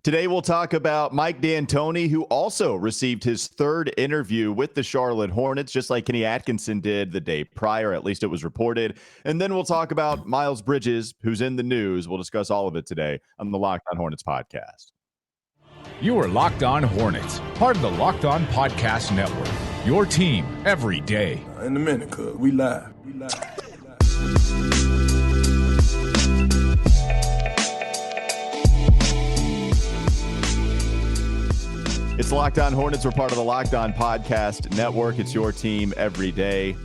Today we'll talk about Mike D'Antoni, who also received his third interview with the Charlotte Hornets, just like Kenny Atkinson did the day prior, at least it was reported. And then we'll talk about Miles Bridges, who's in the news. We'll discuss all of it today on the Locked On Hornets podcast. You are Locked On Hornets, part of the Locked On Podcast Network, your team every day. In a minute, cuz we live. It's Locked On Hornets. We're part of the Locked On Podcast Network. It's your team every day.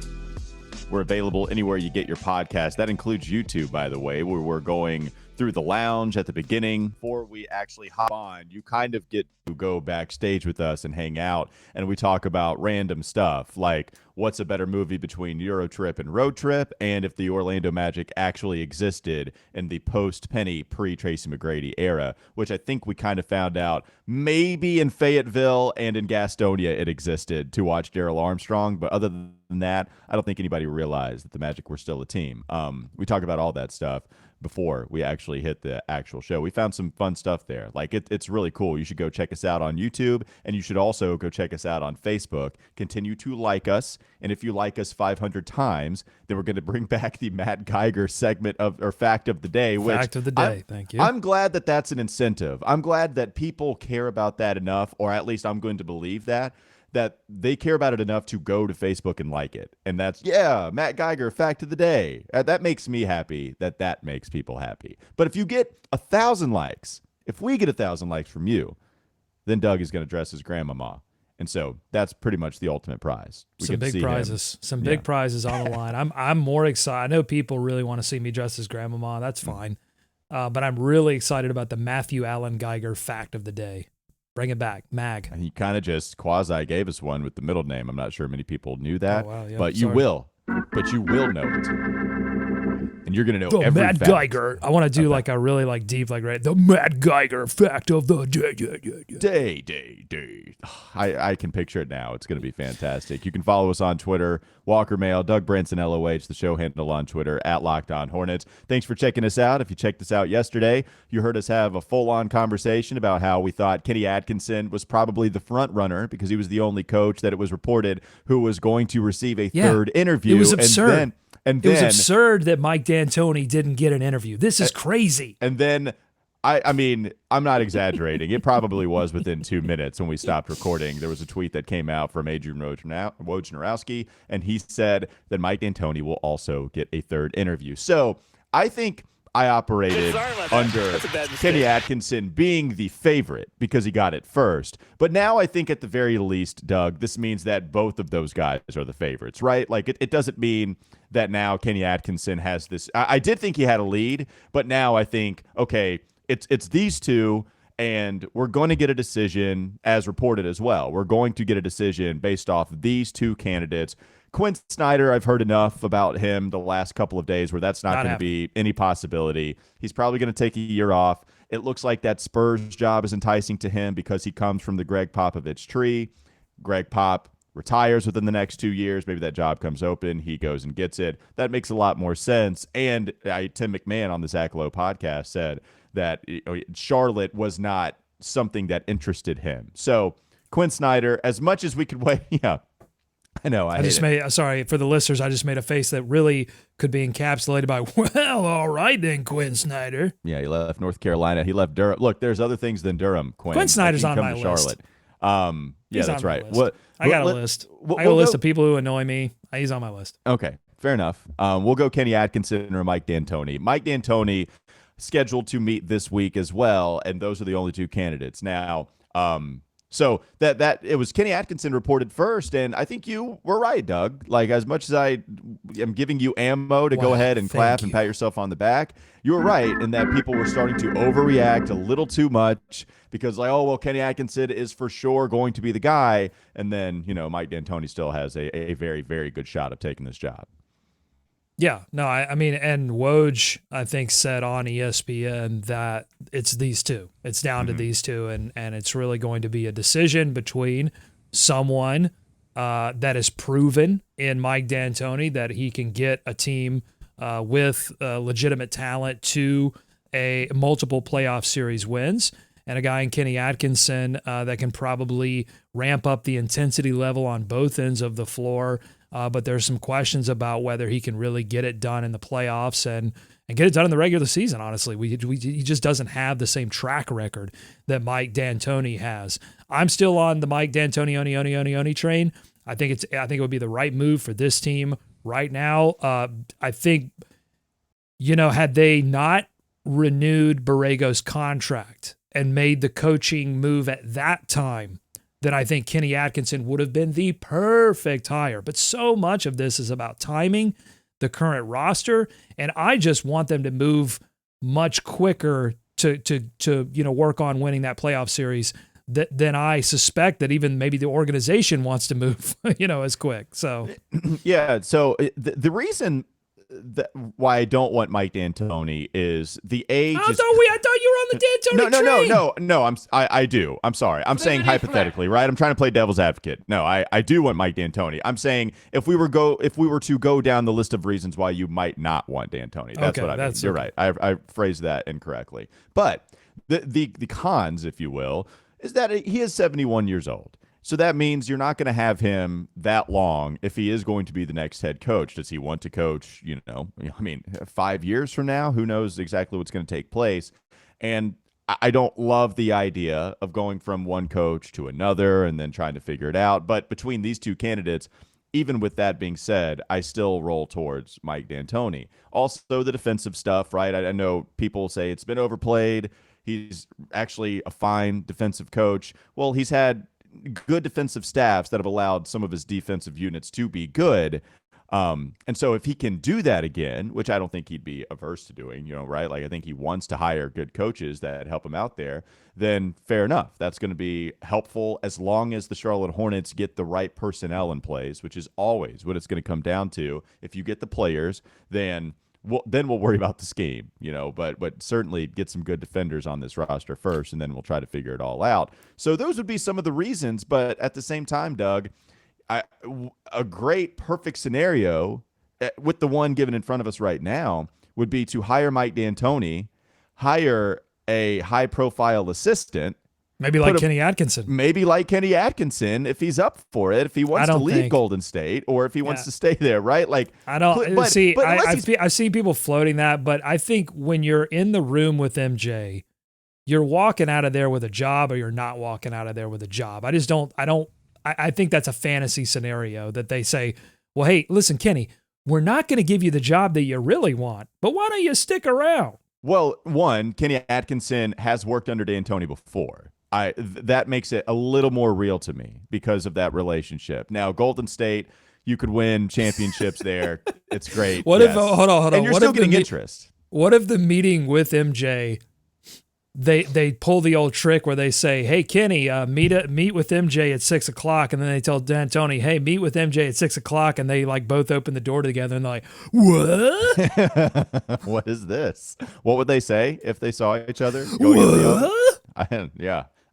We're available anywhere you get your podcast. That includes YouTube, by the way, where we're going through the lounge at the beginning. Before we actually hop on, you kind of get to go backstage with us and hang out, and we talk about random stuff like what's a better movie between Euro Trip and Road Trip, and if the Orlando Magic actually existed in the post-Penny, pre-Tracy McGrady era, which I think we kind of found out maybe in Fayetteville and in Gastonia it existed to watch Darrell Armstrong, but other than that, I don't think anybody realized that the Magic were still a team. We talk about all that stuff before we actually hit the actual show. We found some fun stuff there. Like it's really cool. You should go check us out on YouTube, and you should also go check us out on Facebook. Continue to like us, and if you like us 500 times, then we're going to bring back the Matt Geiger segment or fact of the day. Fact of the day. Thank you. I'm glad that that's an incentive. I'm glad that people care about that enough, or at least I'm going to believe that they care about it enough to go to Facebook and like it. And that's, Matt Geiger, fact of the day. That makes me happy that makes people happy. But if you get 1,000 likes, if we get 1,000 likes from you, then Doug is going to dress his grandmama. And so that's pretty much the ultimate prize. Some big prizes. Some big prizes on the line. I'm more excited. I know people really want to see me dress as grandmama. That's fine. But I'm really excited about the Matthew Allen Geiger fact of the day. Bring it back, Mag. And he kind of just quasi gave us one with the middle name. I'm not sure many people knew that, but sorry. you will know it. And you're going to know every Matt fact. Geiger. I want to do like a really like deep, like right. The Matt Geiger fact of the day. I can picture it now. It's going to be fantastic. You can follow us on Twitter, Walker Mail, Doug Branson, LOH, the show handle on Twitter, at Locked On Hornets. Thanks for checking us out. If you checked us out yesterday, you heard us have a full-on conversation about how we thought Kenny Atkinson was probably the front runner because he was the only coach that it was reported who was going to receive a third interview. It was absurd. And it was absurd that Mike D'Antoni didn't get an interview. This is crazy. And then, I mean, I'm not exaggerating. It probably was within 2 minutes when we stopped recording. There was a tweet that came out from Adrian Wojnarowski, and he said that Mike D'Antoni will also get a third interview. So I think I operated under Kenny Atkinson being the favorite because he got it first. But now I think at the very least, Doug, this means that both of those guys are the favorites, right? Like it doesn't mean that now Kenny Atkinson has this. I did think he had a lead, but now I think, okay, it's these two, and we're going to get a decision as reported as well. We're going to get a decision based off these two candidates. Quinn Snyder, I've heard enough about him the last couple of days where that's not going to be any possibility. He's probably going to take a year off. It looks like that Spurs job is enticing to him because he comes from the Greg Popovich tree. Greg Pop retires within the next 2 years. Maybe that job comes open. He goes and gets it. That makes a lot more sense. And Tim McMahon on the Zach Lowe podcast said that Charlotte was not something that interested him. So Quinn Snyder, as much as we could wait, I know. Sorry for the listeners. I just made a face that really could be encapsulated by, well, all right then, Quinn Snyder. Yeah, he left North Carolina. He left Durham. Look, there's other things than Durham. Quinn Snyder's on my list. Charlotte. Yeah, that's right. I got a list. I got a list of people who annoy me. He's on my list. Okay, fair enough. We'll go Kenny Atkinson or Mike D'Antoni. Mike D'Antoni scheduled to meet this week as well, and those are the only two candidates. Now, so that it was Kenny Atkinson reported first, and I think you were right, Doug. Like, as much as I am giving you ammo to go ahead and clap and pat yourself on the back, you were right in that people were starting to overreact a little too much because, like, oh, well, Kenny Atkinson is for sure going to be the guy, and then, Mike D'Antoni still has a very, very good shot of taking this job. Yeah, no, I mean, and Woj, I think, said on ESPN that it's these two. It's down to these two, and it's really going to be a decision between someone that is proven in Mike D'Antoni that he can get a team with legitimate talent to a multiple playoff series wins, and a guy in Kenny Atkinson that can probably ramp up the intensity level on both ends of the floor. But there's some questions about whether he can really get it done in the playoffs and get it done in the regular season, honestly. He just doesn't have the same track record that Mike D'Antoni has. I'm still on the Mike D'Antoni train. I think it would be the right move for this team right now. I think, had they not renewed Borrego's contract and made the coaching move at that time, then I think Kenny Atkinson would have been the perfect hire. But so much of this is about timing, the current roster, and I just want them to move much quicker to work on winning that playoff series than I suspect that even maybe the organization wants to move, as quick. So, yeah. So the reason why I don't want Mike D'Antoni is the age. I thought you were on the D'Antoni train. No. I do. I'm sorry. I'm saying hypothetically, right? I'm trying to play devil's advocate. No, I do want Mike D'Antoni. I'm saying if we were to go down the list of reasons why you might not want D'Antoni, that's what I mean. You're right. I phrased that incorrectly. But the cons, if you will, is that he is 71 years old. So that means you're not going to have him that long if he is going to be the next head coach. Does he want to coach, 5 years from now? Who knows exactly what's going to take place? And I don't love the idea of going from one coach to another and then trying to figure it out. But between these two candidates, even with that being said, I still roll towards Mike D'Antoni. Also, the defensive stuff, right? I know people say it's been overplayed. He's actually a fine defensive coach. Well, he's had good defensive staffs that have allowed some of his defensive units to be good. And so if he can do that again, which I don't think he'd be averse to doing, right? Like I think he wants to hire good coaches that help him out there, then fair enough. That's going to be helpful as long as the Charlotte Hornets get the right personnel in place, which is always what it's going to come down to. If you get the players, then we'll worry about the scheme, but certainly get some good defenders on this roster first, and then we'll try to figure it all out. So those would be some of the reasons, but at the same time, Doug, a great perfect scenario with the one given in front of us right now would be to hire Mike D'Antoni, hire a high-profile assistant, maybe like Kenny Atkinson. Maybe like Kenny Atkinson if he's up for it, if he wants to leave Golden State or if he wants to stay there, right? Like I don't see. I see people floating that, but I think when you're in the room with MJ, you're walking out of there with a job or you're not walking out of there with a job. I think that's a fantasy scenario that they say, well, hey, listen, Kenny, we're not going to give you the job that you really want, but why don't you stick around? Well, one, Kenny Atkinson has worked under D'Antoni before. That makes it a little more real to me because of that relationship. Now, Golden State, you could win championships there. It's great. Hold on. And you're still getting interest. What if the meeting with MJ, they pull the old trick where they say, hey, Kenny, meet with MJ at 6 o'clock. And then they tell D'Antoni, hey, meet with MJ at 6 o'clock. And they both open the door together and they're like, what? What is this? What would they say if they saw each other?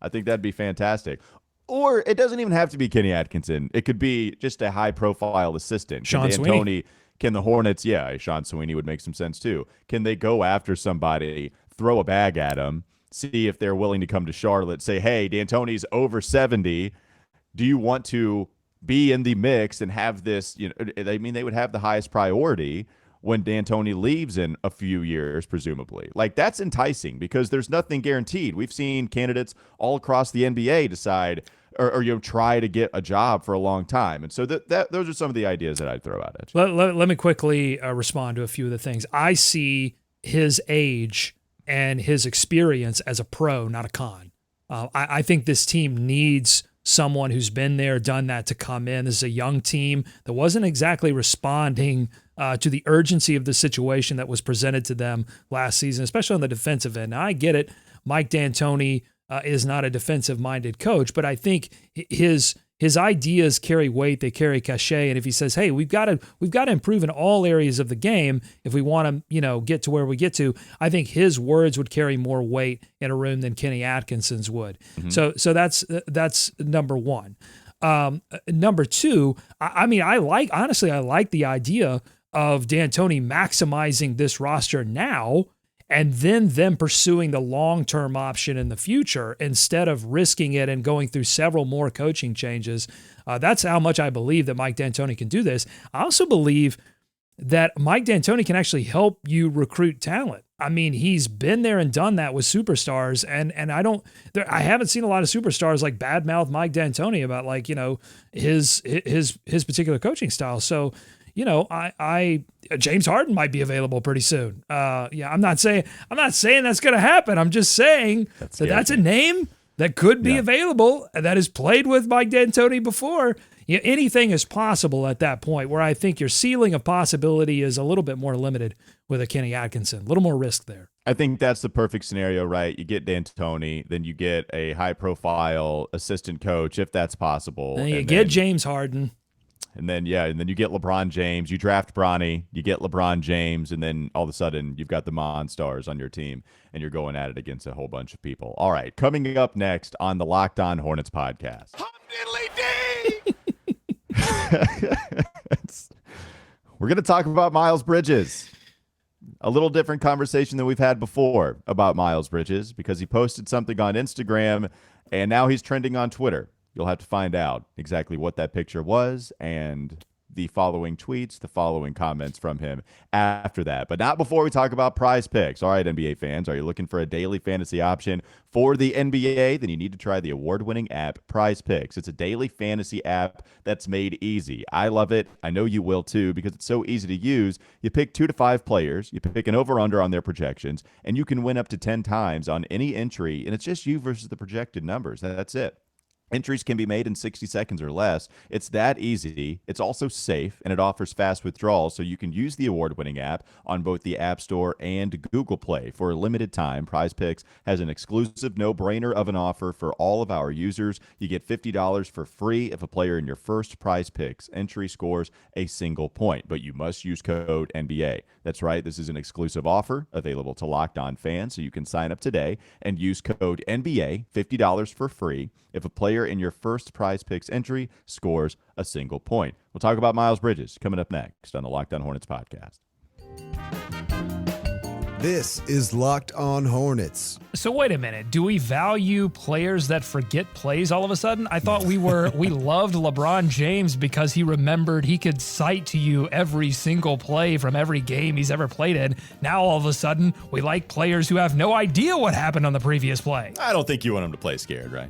I think that'd be fantastic. Or it doesn't even have to be Kenny Atkinson. It could be just a high-profile assistant. Sean Sweeney. Can the Hornets, Sean Sweeney would make some sense too. Can they go after somebody, throw a bag at him, see if they're willing to come to Charlotte, say, hey, D'Antoni's over 70. Do you want to be in the mix and have this, they would have the highest priority when D'Antoni leaves in a few years, presumably. Like, that's enticing because there's nothing guaranteed. We've seen candidates all across the NBA decide or try to get a job for a long time. And so those are some of the ideas that I'd throw out at you. Let me quickly respond to a few of the things. I see his age and his experience as a pro, not a con. I think this team needs someone who's been there, done that to come in. This is a young team that wasn't exactly responding to the urgency of the situation that was presented to them last season, especially on the defensive end. Now, I get it. Mike D'Antoni is not a defensive-minded coach, but I think his ideas carry weight. They carry cachet. And if he says, "Hey, we've got to improve in all areas of the game if we want to, get to where we get to," I think his words would carry more weight in a room than Kenny Atkinson's would. Mm-hmm. So that's number one. Number two, I like the idea of D'Antoni maximizing this roster now and then them pursuing the long-term option in the future instead of risking it and going through several more coaching changes. That's how much I believe that Mike D'Antoni can do this. I also believe that Mike D'Antoni can actually help you recruit talent. I mean, he's been there and done that with superstars, and I haven't seen a lot of superstars like badmouth Mike D'Antoni about, like, you know, his particular coaching style. So, you know, I James Harden might be available pretty soon. I'm not saying that's going to happen. I'm just saying that's a name that could be available that has played with Mike D'Antoni before. Yeah, anything is possible at that point, where I think your ceiling of possibility is a little bit more limited with a Kenny Atkinson. A little more risk there. I think that's the perfect scenario, right? You get D'Antoni, then you get a high-profile assistant coach, if that's possible. And you get James Harden. And then you get LeBron James. You draft Bronny, you get LeBron James, and then all of a sudden you've got the Monstars on your team, and you're going at it against a whole bunch of people. All right, coming up next on the Locked On Hornets podcast. We're going to talk about Miles Bridges. A little different conversation than we've had before about Miles Bridges, because he posted something on Instagram and now he's trending on Twitter. You'll have to find out exactly what that picture was and the following tweets, the following comments from him after that. But not before we talk about PrizePicks. All right, NBA fans, are you looking for a daily fantasy option for the NBA? Then you need to try the award-winning app PrizePicks. It's a daily fantasy app that's made easy. I love it. I know you will too, because it's so easy to use. You pick 2 to 5 players, you pick an over-under on their projections, and you can win up to 10 times on any entry, and it's just you versus the projected numbers. That's it. Entries can be made in 60 seconds or less. It's that easy. It's also safe, and it offers fast withdrawals, so you can use the award-winning app on both the App Store and Google Play. For a limited time, PrizePicks has an exclusive no-brainer of an offer for all of our users. You get $50 for free if a player in your first PrizePicks entry scores a single point, but you must use code NBA. That's right. This is an exclusive offer available to Locked On fans, so you can sign up today and use code NBA, $50 for free, if a player in your first PrizePicks entry scores a single point. We'll talk about Miles Bridges coming up next on the Locked On Hornets podcast. This is Locked On Hornets. So wait a minute. Do we value players that forget plays all of a sudden? I thought we loved LeBron James because he remembered he could cite to you every single play from every game he's ever played in. Now all of a sudden we like players who have no idea what happened on the previous play. I don't think you want him to play scared, right?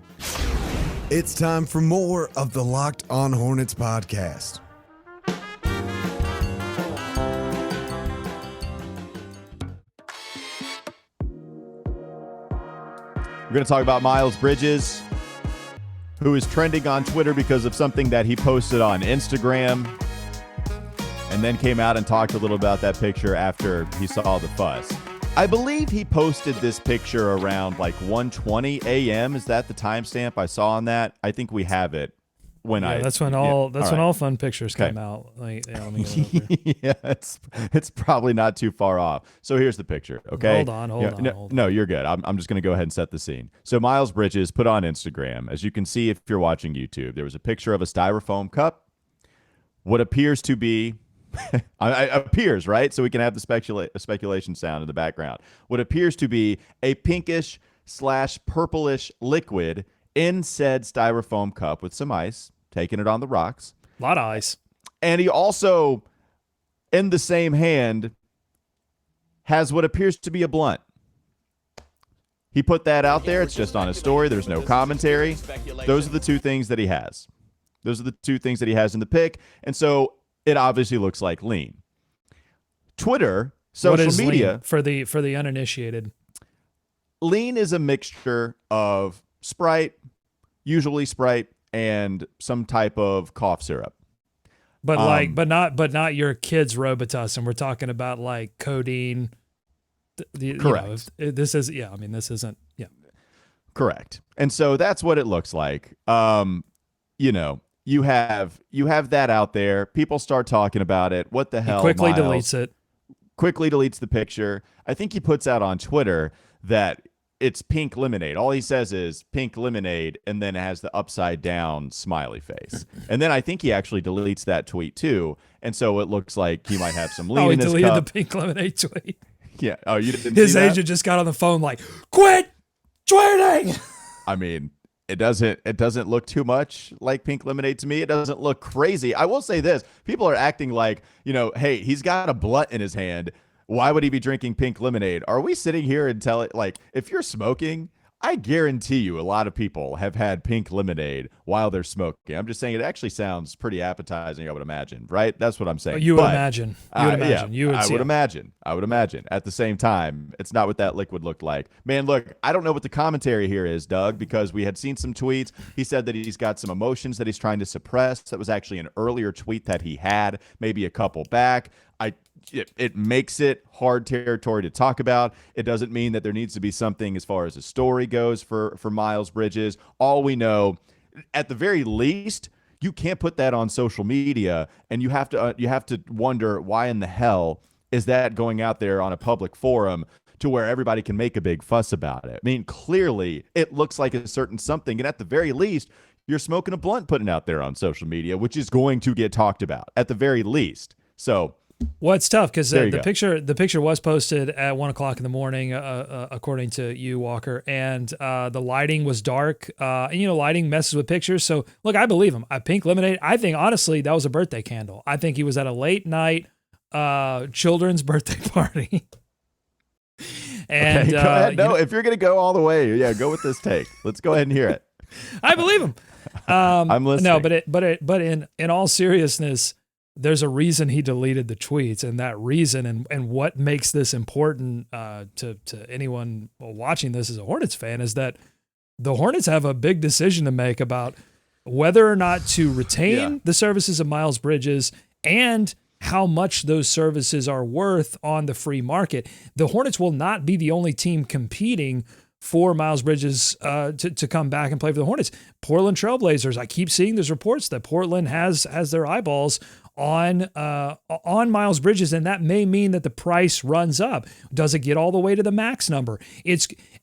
It's time for more of the Locked On Hornets podcast. We're going to talk about Miles Bridges, who is trending on Twitter because of something that he posted on Instagram, and then came out and talked a little about that picture after he saw the fuss. I believe he posted this picture around like 1:20 a.m. Is that the timestamp I saw on that? I think we have it. That's when all fun pictures come out. Like, let me go over. Yeah, it's probably not too far off. So here's the picture. Okay, hold on. No, you're good. I'm just gonna go ahead and set the scene. So Miles Bridges put on Instagram, as you can see if you're watching YouTube, there was a picture of a styrofoam cup. What appears to be, appears, right? So we can have the speculation sound in the background. What appears to be a pinkish / purplish liquid in said styrofoam cup with some ice, taking it on the rocks. A lot of ice. And he also, in the same hand, has what appears to be a blunt. He put that out there. It's just on his story. There's no commentary. Those are the two things that he has. Those are the two things that he has in the pic. And so it obviously looks like lean. Twitter, social media. Lean for the uninitiated? Lean is a mixture of Sprite, usually Sprite, and some type of cough syrup. But not your kid's Robitussin. We're talking about like codeine. Correct. This isn't. Yeah. Correct. And so that's what it looks like. You have that out there. People start talking about it. What the hell? He quickly Miles? deletes it. Quickly deletes the picture. I think he puts out on Twitter that it's pink lemonade. All he says is pink lemonade, and then it has the upside down smiley face. And then I think he actually deletes that tweet too. And so it looks like he might have some lean in his cup. He deleted the pink lemonade tweet. Yeah. Oh, you didn't His see that? agent just got on the phone like, quit tweeting. I mean, it doesn't look too much like pink lemonade to me. It doesn't look crazy. I will say this. People are acting like, hey, he's got a blunt in his hand. Why would he be drinking pink lemonade? Are we sitting here and tell it like if you're smoking, I guarantee you a lot of people have had pink lemonade while they're smoking. I'm just saying it actually sounds pretty appetizing, I would imagine, right? That's what I'm saying. You would imagine. I would imagine. At the same time, it's not what that liquid looked like. Man, look, I don't know what the commentary here is, Doug, because we had seen some tweets. He said that he's got some emotions that he's trying to suppress. That was actually an earlier tweet that he had, maybe a couple back. It makes it hard territory to talk about. It doesn't mean that there needs to be something as far as a story goes for Miles Bridges. All we know, at the very least, you can't put that on social media, and you have to wonder why in the hell is that going out there on a public forum to where everybody can make a big fuss about it. I mean, clearly it looks like a certain something, and at the very least, you're smoking a blunt putting out there on social media, which is going to get talked about at the very least. So. Well, it's tough because the picture was posted at 1:00 in the morning, according to you, Walker, and the lighting was dark. And lighting messes with pictures. So look, I believe him. Pink lemonade. I think honestly that was a birthday candle. I think he was at a late night children's birthday party. And okay, go ahead. No, if you're gonna go all the way, go with this take. Let's go ahead and hear it. I believe him. I'm listening. No, but in all seriousness, there's a reason he deleted the tweets, and that reason and what makes this important to anyone watching this as a Hornets fan is that the Hornets have a big decision to make about whether or not to retain the services of Miles Bridges and how much those services are worth on the free market. The Hornets will not be the only team competing for Miles Bridges to come back and play for the Hornets. Portland Trailblazers, I keep seeing these reports that Portland has their eyeballs on Miles Bridges, and that may mean that the price runs up. Does it get all the way to the max number?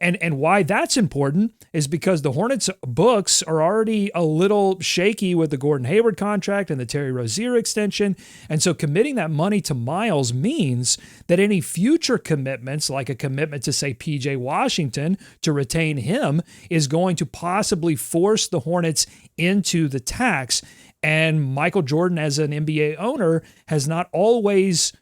And why that's important is because the Hornets books are already a little shaky with the Gordon Hayward contract and the Terry Rozier extension, and so committing that money to Miles means that any future commitments, like a commitment to say PJ Washington to retain him, is going to possibly force the Hornets into the tax. And Michael Jordan, as an NBA owner, has not always,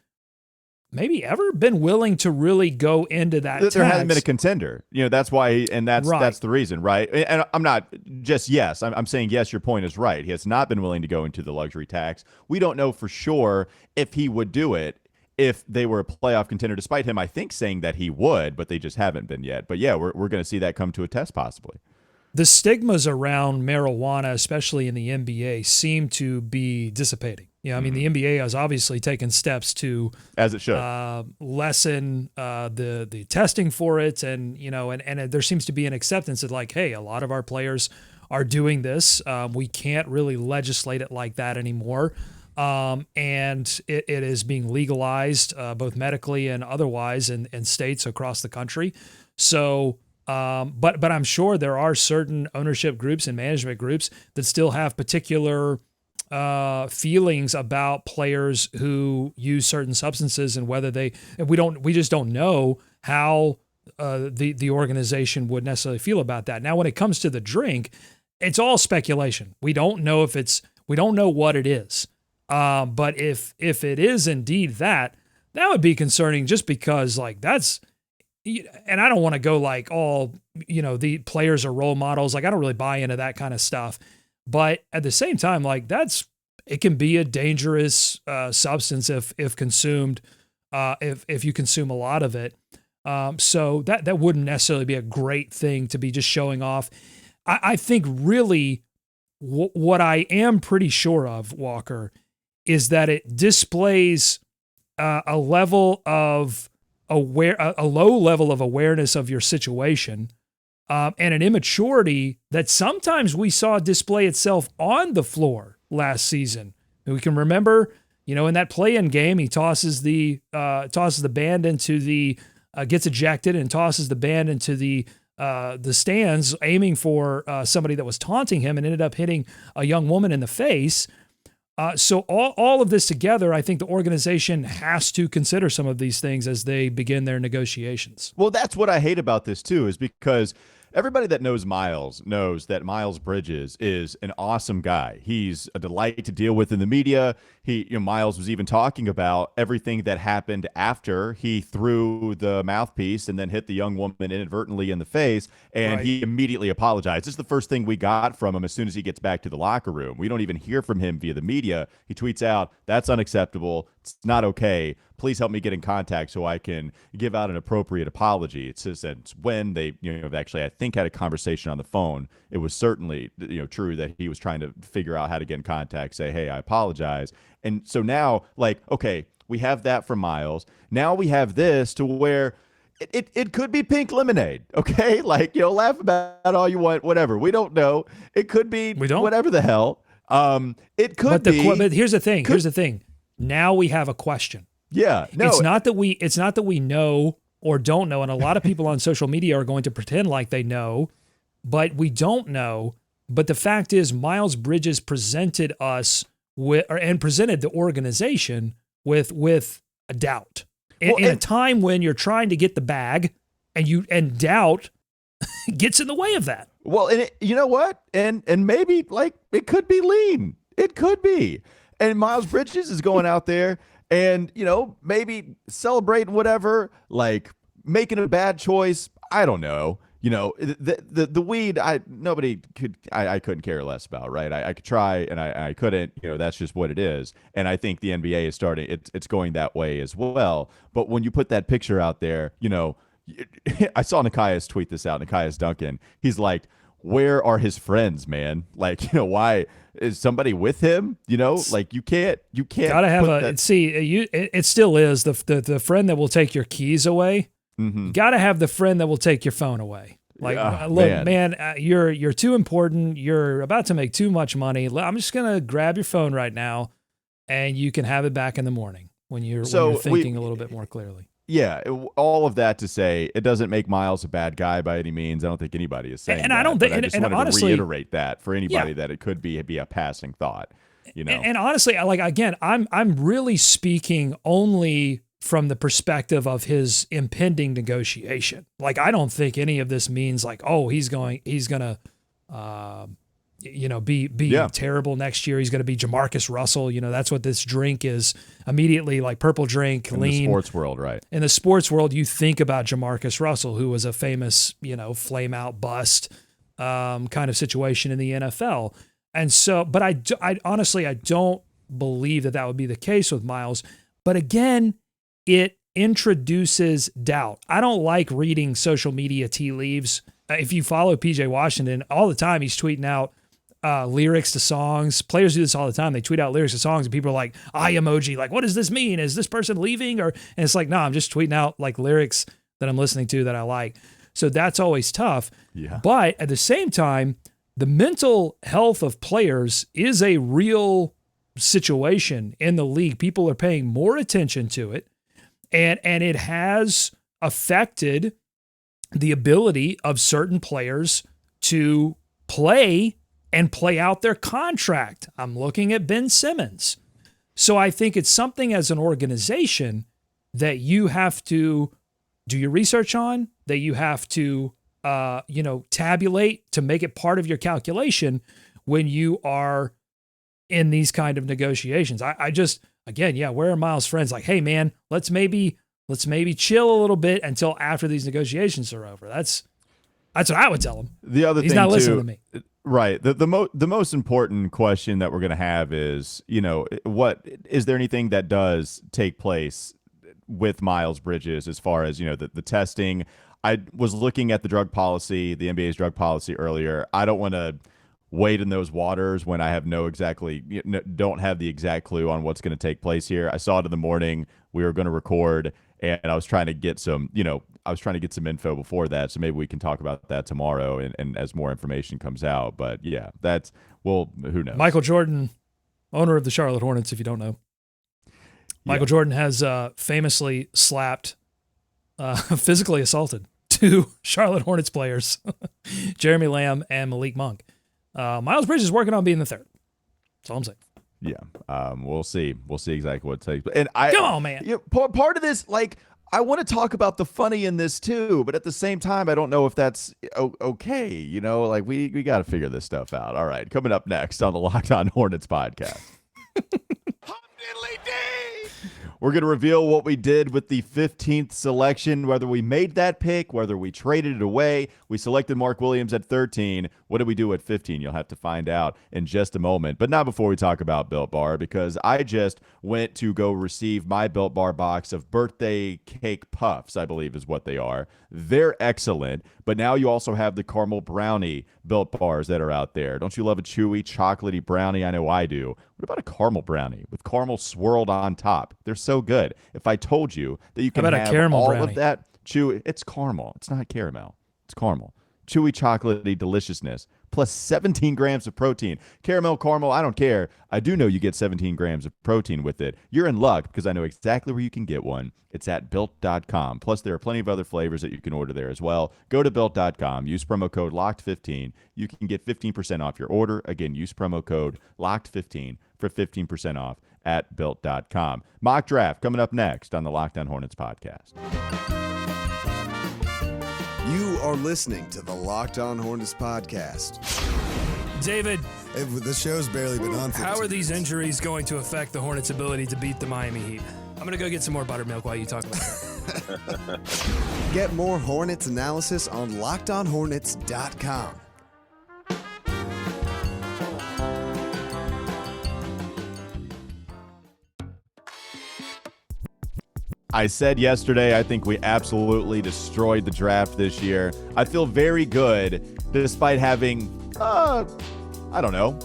maybe ever, been willing to really go into that tax. There hasn't been a contender. That's why, that's the reason, right? And I'm not just yes. I'm saying yes, your point is right. He has not been willing to go into the luxury tax. We don't know for sure if he would do it if they were a playoff contender, despite him, I think, saying that he would, but they just haven't been yet. But yeah, we're going to see that come to a test possibly. The stigmas around marijuana, especially in the NBA, seem to be dissipating. The NBA has obviously taken steps to, as it should, lessen the testing for it, and there seems to be an acceptance that, like, hey, a lot of our players are doing this. We can't really legislate it like that anymore, and it is being legalized both medically and otherwise in states across the country. So. But I'm sure there are certain ownership groups and management groups that still have particular feelings about players who use certain substances and whether we just don't know how the organization would necessarily feel about that. Now, when it comes to the drink, it's all speculation. We don't know we don't know what it is. But if it is indeed that would be concerning, just because that's. And I don't want to go like all, the players are role models. Like, I don't really buy into that kind of stuff. But at the same time, it can be a dangerous substance if consumed, if you consume a lot of it. So that wouldn't necessarily be a great thing to be just showing off. I think really what I am pretty sure of, Walker, is that it displays a level of a low level of awareness of your situation, and an immaturity that sometimes we saw display itself on the floor last season. And we can remember, in that play-in game, he tosses the band into the gets ejected and tosses the band into the stands, aiming for somebody that was taunting him, and ended up hitting a young woman in the face. So all of this together, I think the organization has to consider some of these things as they begin their negotiations. Well, that's what I hate about this too, is because everybody that knows Miles knows that Miles Bridges is an awesome guy. He's a delight to deal with in the media. Miles was even talking about everything that happened after he threw the mouthpiece and then hit the young woman inadvertently in the face, and he immediately apologized. This is the first thing we got from him as soon as he gets back to the locker room. We don't even hear from him via the media. He tweets out, "That's unacceptable. It's not okay. Please help me get in contact so I can give out an appropriate apology." It says that when they, actually, I think, had a conversation on the phone, it was certainly, true that he was trying to figure out how to get in contact, say, "Hey, I apologize." And so now, okay, we have that from Miles. Now we have this to where it could be pink lemonade, okay? Laugh about all you want, whatever. We don't know. It could be whatever the hell. It could be. But here's the thing. Here's the thing. Now we have a question. Yeah, no, it's not that we know or don't know, and a lot of people on social media are going to pretend like they know, but we don't know. But the fact is, Miles Bridges presented us and presented the organization with a doubt in a time when you're trying to get the bag, and doubt gets in the way of that. Well, and you know what? And maybe it could be lean. It could be. And Miles Bridges is going out there and, maybe celebrating whatever, making a bad choice. I don't know. The weed, I couldn't care less about, right? I could try and I couldn't, that's just what it is. And I think the NBA is starting, it's going that way as well. But when you put that picture out there, I saw Nikias tweet this out, Nikias Duncan. He's like, where are his friends, man? Why is somebody with him? You can't gotta have it still is the friend that will take your keys away. Mm-hmm. You gotta have the friend that will take your phone away. Look, man, you're too important. You're about to make too much money. I'm just gonna grab your phone right now, and you can have it back in the morning when you're thinking a little bit more clearly. Yeah, all of that to say, it doesn't make Miles a bad guy by any means. I don't think anybody is saying and that. I don't think, I just and wanted honestly, to reiterate that for anybody that it could be a passing thought. And honestly, again, I'm really speaking only from the perspective of his impending negotiation. I don't think any of this means he's gonna be terrible next year. He's going to be Jamarcus Russell. That's what this drink is immediately, purple drink, in lean. In the sports world, right? In the sports world, you think about Jamarcus Russell, who was a famous, flame out bust kind of situation in the NFL. And so, but I honestly, I don't believe that would be the case with Miles. But again, it introduces doubt. I don't like reading social media tea leaves. If you follow PJ Washington, all the time he's tweeting out lyrics to songs. Players do this all the time. They tweet out lyrics to songs and people are like, eye emoji, what does this mean? Is this person leaving? And it's no, I'm just tweeting out lyrics that I'm listening to that I like. So that's always tough. Yeah. But at the same time, the mental health of players is a real situation in the league. People are paying more attention to it, and it has affected the ability of certain players to play and play out their contract. I'm looking at Ben Simmons. So I think it's something as an organization that you have to do your research on, that you have to, tabulate to make it part of your calculation when you are in these kind of negotiations. I just, again, where are Miles' friends? Hey man, let's maybe chill a little bit until after these negotiations are over. That's what I would tell him. The other He's thing not listening too, to me. Right. The most important question that we're going to have is, what is there anything that does take place with Miles Bridges as far as, the testing? I was looking at the drug policy, the NBA's drug policy earlier. I don't want to wade in those waters when I have don't have the exact clue on what's going to take place here. I saw it in the morning. We were going to record, and I was trying to get some, info before that. So maybe we can talk about that tomorrow and as more information comes out. But yeah, who knows? Michael Jordan, owner of the Charlotte Hornets, if you don't know. Michael Jordan has famously slapped, physically assaulted two Charlotte Hornets players, Jeremy Lamb and Malik Monk. Miles Bridges is working on being the third. That's all I'm saying. Yeah. We'll see. We'll see exactly what it takes. And Come on, man. Part of this, like, I want to talk about the funny in this too, but at the same time, I don't know if that's okay. Like we got to figure this stuff out. All right. Coming up next on the Locked On Hornets podcast. We're going to reveal what we did with the 15th selection, whether we made that pick, whether we traded it away. We selected Mark Williams at 13. What did we do at 15? You'll have to find out in just a moment. But not before we talk about Built Bar, because I just went to go receive my Built Bar box of birthday cake puffs, I believe is what they are. They're excellent. But now you also have the caramel brownie Built Bars that are out there. Don't you love a chewy, chocolatey brownie? I know I do. What about a caramel brownie with caramel swirled on top? They're so good. If I told you that you can How about have a caramel all brownie? of that chewy, it's caramel. It's not caramel. It's caramel. Chewy, chocolatey deliciousness, plus 17 grams of protein. Caramel, I don't care. I do know you get 17 grams of protein with it. You're in luck because I know exactly where you can get one. It's at Built.com. Plus, there are plenty of other flavors that you can order there as well. Go to Built.com. Use promo code LOCKED15. You can get 15% off your order. Again, use promo code LOCKED15 for 15% off at Built.com. Mock draft coming up next on the Locked On Hornets podcast. You are listening to the Locked On Hornets podcast. David, The show's barely been on. how are these injuries going to affect the Hornets' ability to beat the Miami Heat? I'm going to go get some more buttermilk while you talk about that. Get more Hornets analysis on LockedOnHornets.com. I said yesterday, I think we absolutely destroyed the draft this year. I feel very good despite having, I don't know,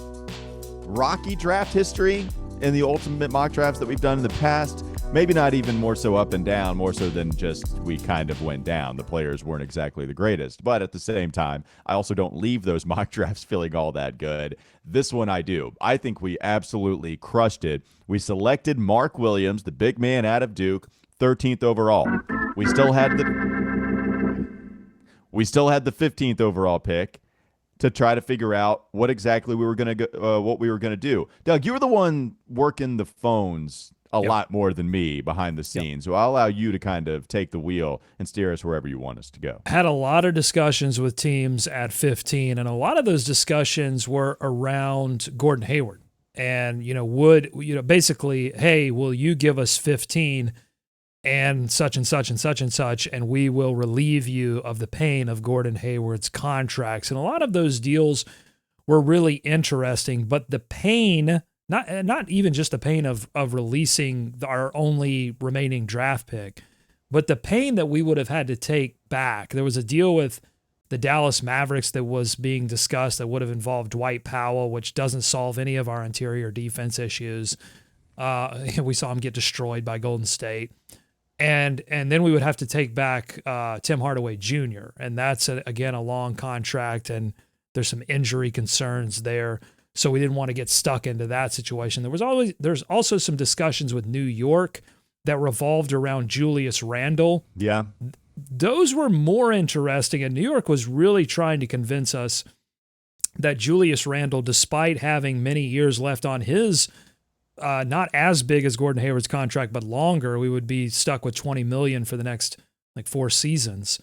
rocky draft history in the ultimate mock drafts that we've done in the past. Maybe not even more so up and down, more so than just we kind of went down. The players weren't exactly the greatest. But at the same time, I also don't leave those mock drafts feeling all that good. This one I do. I think we absolutely crushed it. We selected Mark Williams, the big man out of Duke, 13th overall. We still had the 15th overall pick to try to figure out what exactly we were going to do. Doug, you were the one working the phones a lot more than me behind the scenes. So I'll allow you to kind of take the wheel and steer us wherever you want us to go. Had a lot of discussions with teams at 15, and a lot of those discussions were around Gordon Hayward. And, basically, hey, will you give us 15 and such and such and such and such, and we will relieve you of the pain of Gordon Hayward's contracts. And a lot of those deals were really interesting, but the pain, not even just the pain of releasing our only remaining draft pick, but the pain that we would have had to take back. There was a deal with the Dallas Mavericks that was being discussed that would have involved Dwight Powell, which doesn't solve any of our interior defense issues. We saw him get destroyed by Golden State. And then we would have to take back Tim Hardaway Jr., and that's, again, a long contract, and there's some injury concerns there. So we didn't want to get stuck into that situation. There's also some discussions with New York that revolved around Julius Randle. Yeah. Those were more interesting, and New York was really trying to convince us that Julius Randle, despite having many years left on his not as big as Gordon Hayward's contract, but longer, we would be stuck with $20 million for the next 4 seasons.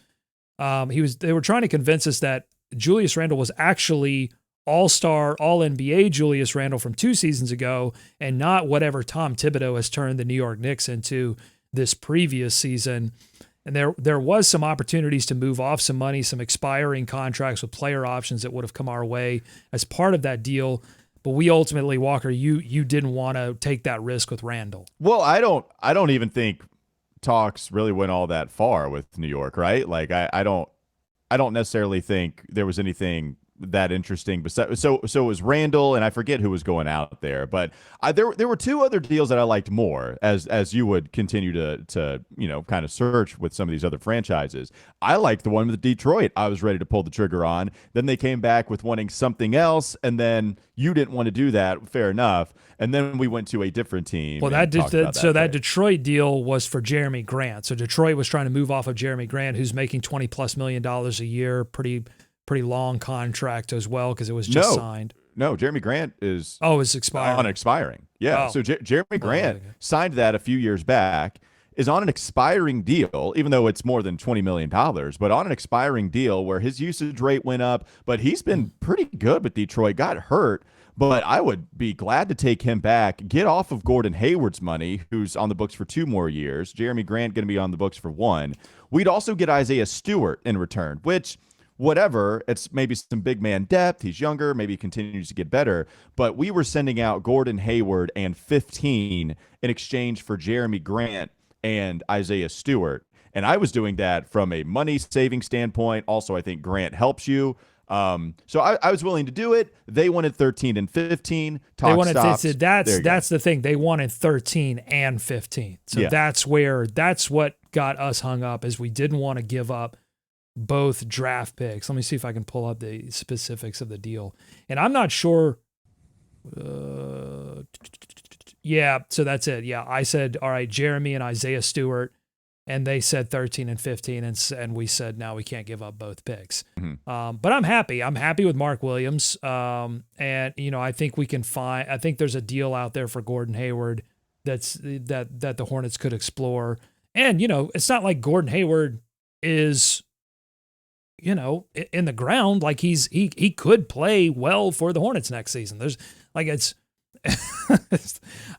They were trying to convince us that Julius Randle was actually all-star, all-NBA Julius Randle from 2 seasons ago, and not whatever Tom Thibodeau has turned the New York Knicks into this previous season. And there was some opportunities to move off some money, some expiring contracts with player options that would have come our way as part of that deal. But we ultimately, Walker, you didn't want to take that risk with Randle. Well, I don't even think talks really went all that far with New York, right? Like I don't necessarily think there was anything that interesting. But so it was Randle, and I forget who was going out there, but there were 2 other deals that I liked more as you would continue to kind of search with some of these other franchises. I liked the one with Detroit. I was ready to pull the trigger on. Then they came back with wanting something else, and then you didn't want to do that. Fair enough. And then we went to a different team. Well, that Detroit deal was for Jeremy Grant. So Detroit was trying to move off of Jeremy Grant, who's making $20+ million a year, pretty long contract as well, because it was just signed. No, Jeremy Grant is it's expiring. on expiring. Yeah. Oh. So Jeremy Grant okay. signed that a few years back, is on an expiring deal, even though it's more than $20 million, but on an expiring deal where his usage rate went up, but he's been pretty good with Detroit, got hurt. But I would be glad to take him back, get off of Gordon Hayward's money, who's on the books for 2 more years. Jeremy Grant going to be on the books for 1. We'd also get Isaiah Stewart in return, which whatever, it's maybe some big man depth. He's younger, maybe he continues to get better. But we were sending out Gordon Hayward and 15 in exchange for Jeremy Grant and Isaiah Stewart. And I was doing that from a money saving standpoint. Also, I think Grant helps you. So I was willing to do it. They wanted 13 and 15. They wanted stops. That's the thing. They wanted 13 and 15. So Yeah. that's what got us hung up, is we didn't want to give up both draft picks. Let me see if I can pull up the specifics of the deal. And I'm not sure. Yeah, so that's it. Yeah, I said, all right, Jeremy and Isaiah Stewart, and they said 13 and 15, and we said, no, we can't give up both picks. Mm-hmm. But I'm happy. I'm happy with Mark Williams. And, I think I think there's a deal out there for Gordon Hayward that the Hornets could explore. And, it's not like Gordon Hayward is, in the ground. Like he could play well for the Hornets next season. There's like, it's,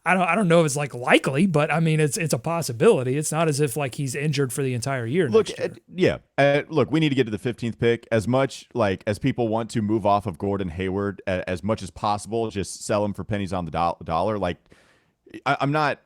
I don't know if it's like likely, but I mean, it's a possibility. It's not as if like he's injured for the entire year. Look, next year. Look, we need to get to the 15th pick. As much like as people want to move off of Gordon Hayward as much as possible, just sell him for pennies on the dollar. Like I'm not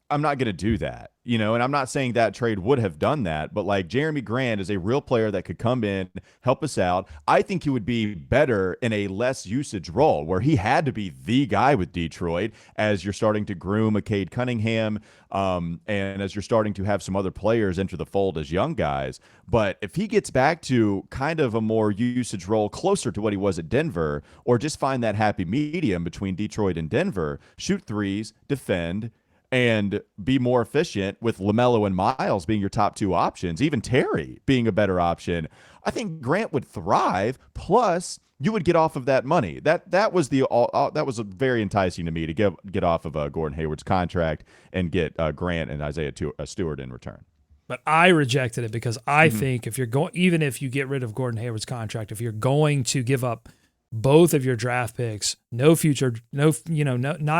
going to do that, and I'm not saying that trade would have done that, but like Jeremy Grant is a real player that could come in, help us out. I think he would be better in a less usage role where he had to be the guy with Detroit as you're starting to groom a Cade Cunningham, and as you're starting to have some other players enter the fold as young guys. But if he gets back to kind of a more usage role closer to what he was at Denver, or just find that happy medium between Detroit and Denver, shoot threes, defend, and be more efficient with LaMelo and Miles being your top 2 options, even Terry being a better option, I think Grant would thrive. Plus, you would get off of that money. That was very enticing to me to get off of Gordon Hayward's contract and get Grant and Isaiah Stewart in return. But I rejected it because I think even if you get rid of Gordon Hayward's contract, if you're going to give up both of your draft picks, not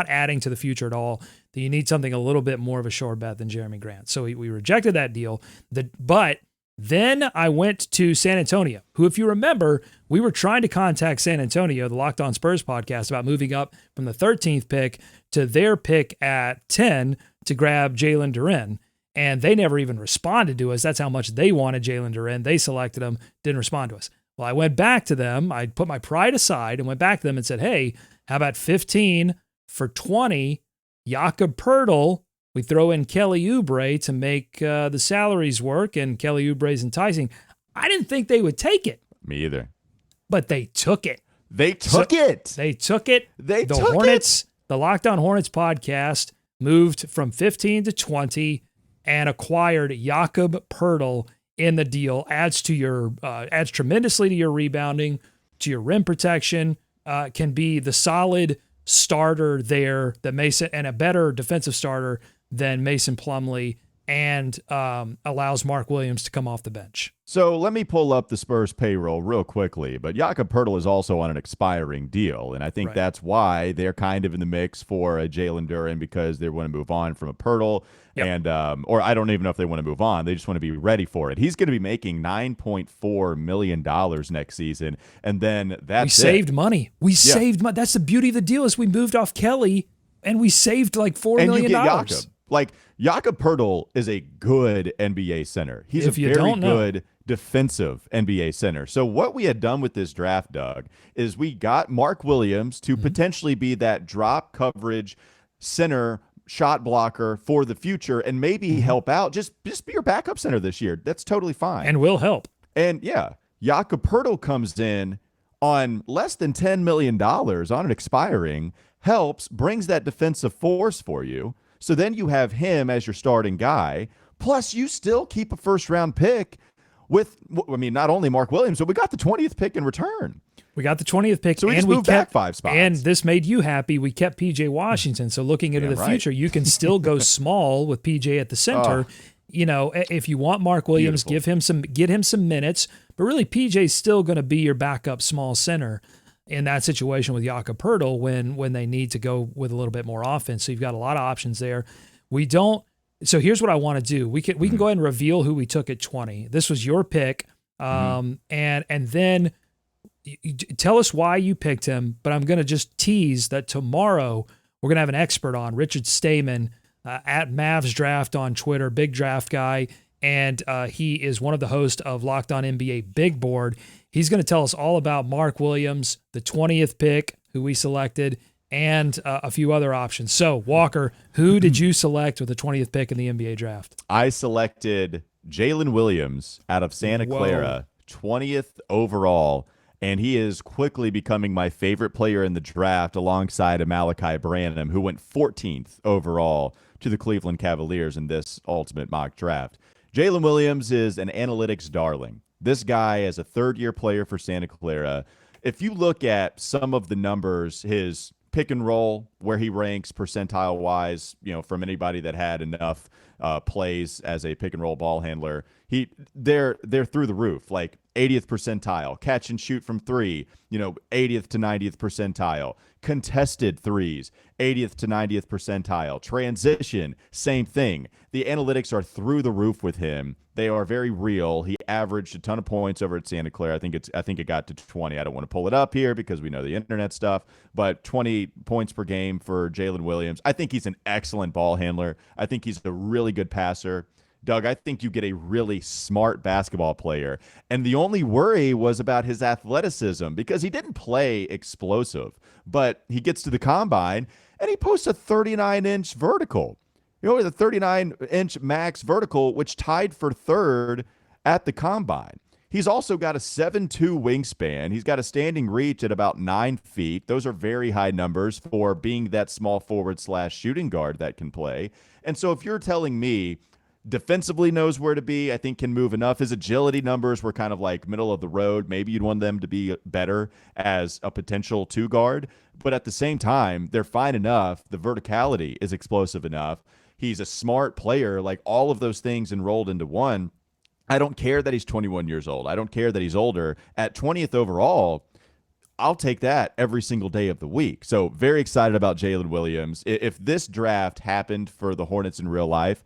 adding to the future at all, that you need something a little bit more of a sure bet than Jeremy Grant. So we rejected that deal. But then I went to San Antonio, who, if you remember, we were trying to contact San Antonio, the Locked On Spurs podcast, about moving up from the 13th pick to their pick at 10 to grab Jalen Duren. And they never even responded to us. That's how much they wanted Jalen Duren. They selected him, didn't respond to us. Well, I went back to them. I put my pride aside and went back to them and said, hey, how about 15 for 20, Jakob Poeltl? We throw in Kelly Oubre to make the salaries work, and Kelly Oubre's enticing. I didn't think they would take it. Me either. But they took it. They took it. The Hornets, the Locked On Hornets podcast, moved from 15 to 20 and acquired Jakob Poeltl in the deal. Adds tremendously to your rebounding, to your rim protection, can be the solid starter there that Mason, and a better defensive starter than Mason Plumlee, and allows Mark Williams to come off the bench. So let me pull up the Spurs payroll real quickly, but Jakob Poeltl is also on an expiring deal, and I think that's why they're kind of in the mix for a Jalen Duren, because they want to move on from a Poeltl, and or I don't even know if they want to move on. They just want to be ready for it. He's going to be making $9.4 million next season, and then we saved money. We saved money. That's the beauty of the deal, is we moved off Kelly, and we saved like $4 million. Jakob. Like, Jakob Poeltl is a good NBA center. He's a very good defensive NBA center. So what we had done with this draft, Doug, is we got Mark Williams to potentially be that drop coverage center shot blocker for the future, and maybe help out. Just be your backup center this year. That's totally fine. And will help. And Jakob Poeltl comes in on less than $10 million on an expiring, helps, brings that defensive force for you. So then you have him as your starting guy, plus you still keep a first-round pick. with, I mean, not only Mark Williams, but we got the 20th pick in return. We got the 20th pick, So we and just we moved kept back 5 spots. And this made you happy. We kept PJ Washington. So looking into Yeah, the right. future, you can still go small with PJ at the center. You know, if you want Mark Williams, Beautiful. get him some minutes. But really, PJ's still going to be your backup small center in that situation with Jakob Poeltl when they need to go with a little bit more offense. So you've got a lot of options there. We don't. So here's what I want to do. We can go ahead and reveal who we took at 20. This was your pick, and then tell us why you picked him. But I'm going to just tease that tomorrow we're going to have an expert on, Richard Stamen, at Mavs Draft on Twitter, big draft guy, and he is one of the hosts of Locked On NBA Big Board. He's going to tell us all about Mark Williams, the 20th pick, who we selected, and a few other options. So, Walker, who did you select with the 20th pick in the NBA draft? I selected Jalen Williams out of Santa Clara, 20th overall, and he is quickly becoming my favorite player in the draft alongside of Malachi Branham, who went 14th overall to the Cleveland Cavaliers in this ultimate mock draft. Jalen Williams is an analytics darling. This guy is a third-year player for Santa Clara. If you look at some of the numbers, his pick and roll, where he ranks percentile-wise, you know, from anybody that had enough plays as a pick and roll ball handler, they're through the roof. Like 80th percentile, catch and shoot from 3, you know, 80th to 90th percentile, contested threes, 80th to 90th percentile, transition, same thing. The analytics are through the roof with him. They are very real. He averaged a ton of points over at Santa Clara. I think it got to 20. I don't want to pull it up here because we know the internet stuff, but 20 points per game for Jalen Williams. I think he's an excellent ball handler. I think he's a really good passer. Doug, I think you get a really smart basketball player. And the only worry was about his athleticism because he didn't play explosive, but he gets to the combine and he posts a 39-inch vertical. You know, with a 39-inch max vertical, which tied for third at the combine. He's also got a 7'2" wingspan. He's got a standing reach at about 9 feet. Those are very high numbers for being that small forward / shooting guard that can play. And so if you're telling me defensively knows where to be, I think can move enough. His agility numbers were kind of like middle of the road. Maybe you'd want them to be better as a potential 2 guard. But at the same time, they're fine enough. The verticality is explosive enough. He's a smart player, like all of those things enrolled into one. I don't care that he's 21 years old. I don't care that he's older. At 20th overall, I'll take that every single day of the week. So very excited about Jalen Williams. If this draft happened for the Hornets in real life,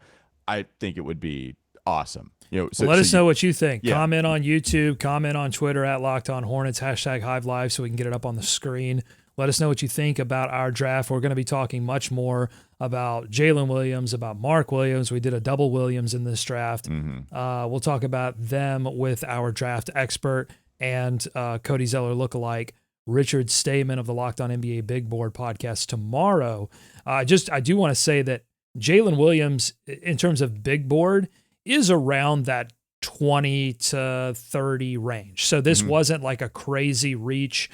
I think it would be awesome. You know, Let us know what you think. Yeah. Comment on YouTube, comment on Twitter at Locked On Hornets, #Hive Live so we can get it up on the screen. Let us know what you think about our draft. We're going to be talking much more about Jalen Williams, about Mark Williams. We did a double Williams in this draft. We'll talk about them with our draft expert and Cody Zeller lookalike, Richard Stamen of the Locked On NBA Big Board podcast tomorrow. I do want to say that Jalen Williams, in terms of big board, is around that 20 to 30 range. So this wasn't like a crazy reach.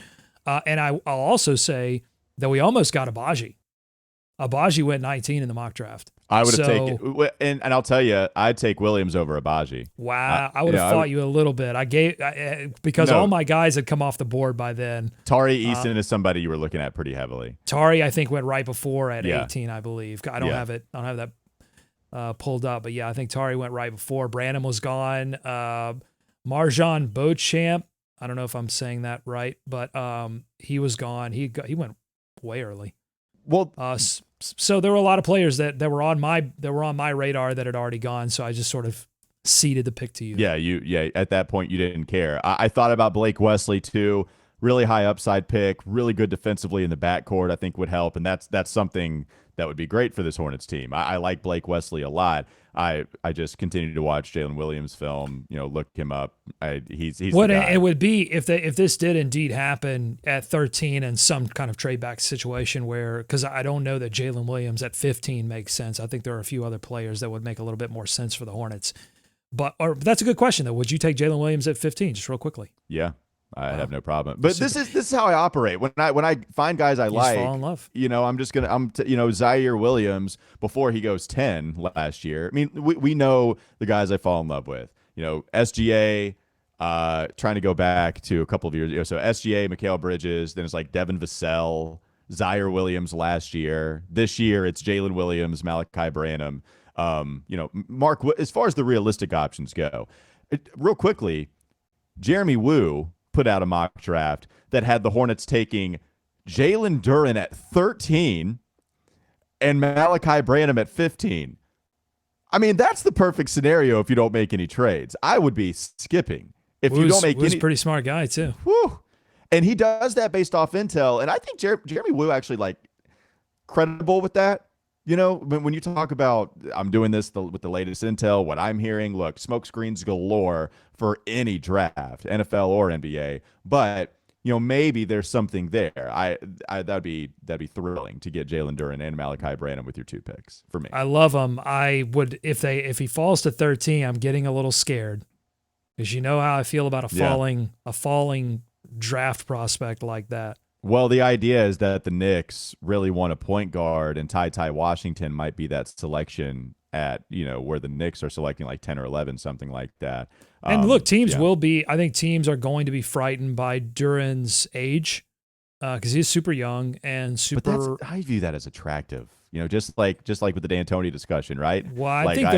And I'll also say that we almost got Abaji. Abaji went 19 in the mock draft. I would have taken, and I'll tell you, I'd take Williams over Abaji. Wow, I would have fought you a little bit. Because all my guys had come off the board by then. Tari Easton is somebody you were looking at pretty heavily. Tari, I think, went right before at 18, I believe. I don't have that pulled up, but yeah, I think Tari went right before. Branham was gone. Marjan Beauchamp, I don't know if I'm saying that right, but he was gone. He went way early. Well, so there were a lot of players that were on my radar that had already gone. So I just sort of ceded the pick to you. Yeah, at that point you didn't care. I thought about Blake Wesley too. Really high upside pick, really good defensively in the backcourt. I think would help, and that's something that would be great for this Hornets team. I like Blake Wesley a lot. I just continue to watch Jalen Williams film. You know, look him up. He's what the guy. It would be if this did indeed happen at 13 and some kind of trade back situation where, because I don't know that Jalen Williams at 15 makes sense. I think there are a few other players that would make a little bit more sense for the Hornets. But that's a good question though. Would you take Jalen Williams at 15? Just real quickly. Yeah. I have no problem, but this is how I operate. When I find guys I like, fall in love. You know, Zaire Williams before he goes 10 last year. I mean, we know the guys I fall in love with. SGA, trying to go back to a couple of years. So SGA, Mikal Bridges, then it's like Devin Vassell, Zaire Williams last year. This year, it's Jalen Williams, Malachi Branham. Mark, as far as the realistic options go, real quickly, Jeremy Woo put out a mock draft that had the Hornets taking Jalen Duren at 13 and Malachi Branham at 15. I mean, that's the perfect scenario if you don't make any trades. I would be skipping. If you don't make any, pretty smart guy too. Whew. And he does that based off intel. And I think Jeremy Woo actually credible with that. When you talk about I'm doing this with the latest intel, what I'm hearing, look, smoke screens galore for any draft, NFL or NBA. But maybe there's something there. That'd be thrilling to get Jalen Duren and Malachi Branham with your 2 picks for me. I love him. I would if he falls to 13, I'm getting a little scared because you know how I feel about a falling draft prospect like that. Well, the idea is that the Knicks really want a point guard, and Ty Washington might be that selection at where the Knicks are selecting like 10 or 11, something like that. And look, teams will be. I think teams are going to be frightened by Duren's age because he's super young and super. But I view that as attractive. Just like with the D'Antoni discussion, right? Well, I think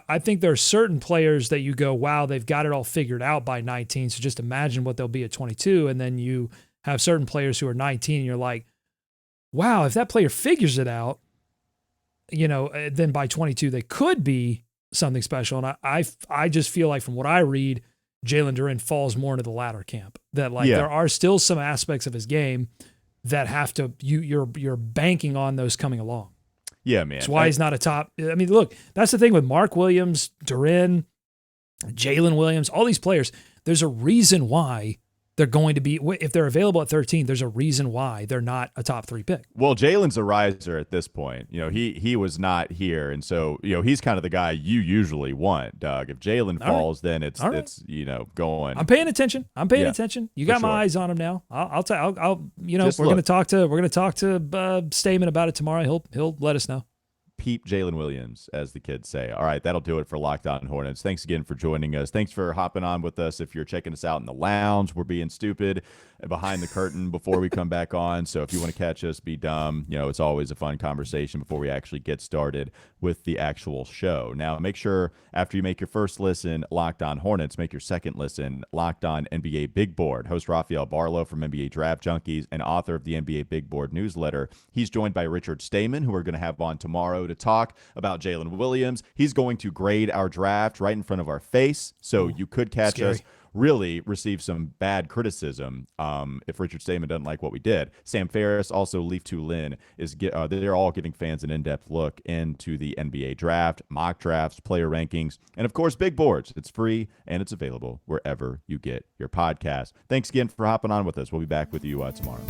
I think there's certain players that you go, wow, they've got it all figured out by 19. So just imagine what they'll be at 22, and then you have certain players who are 19, and you're like, wow, if that player figures it out, then by 22 they could be something special. And I just feel like from what I read, Jalen Duren falls more into the latter camp. That there are still some aspects of his game that have to you're banking on those coming along. Yeah, man. That's why he's not a top. I mean, look, that's the thing with Mark Williams, Duren, Jalen Williams, all these players. There's a reason why they're going to be, if they're available at 13, there's a reason why they're not a top 3 pick. Well, Jalen's a riser at this point. He was not here. And so, he's kind of the guy you usually want, Doug. If Jalen falls, then it's going. I'm paying attention. You got my eyes on him now. We're going to talk to Stamen about it tomorrow. He'll let us know. Peep Jalen Williams, as the kids say. All right, that'll do it for Locked On Hornets. Thanks again for joining us. Thanks for hopping on with us. If you're checking us out in the lounge, we're being stupid behind the curtain before we come back on. So if you want to catch us, be dumb. It's always a fun conversation before we actually get started with the actual show. Now, make sure after you make your first listen, Locked On Hornets, make your second listen, Locked On NBA Big Board. Host Rafael Barlow from NBA Draft Junkies and author of the NBA Big Board newsletter. He's joined by Richard Stamen, who we're going to have on tomorrow to talk about Jalen Williams. He's going to grade our draft right in front of our face, so you could catch us really receive some bad criticism if Richard Stamen doesn't like what we did. Sam Ferris, also Leaf Tulin, they're all giving fans an in-depth look into the NBA draft, mock drafts, player rankings, and of course, big boards. It's free and it's available wherever you get your podcast. Thanks again for hopping on with us. We'll be back with you tomorrow.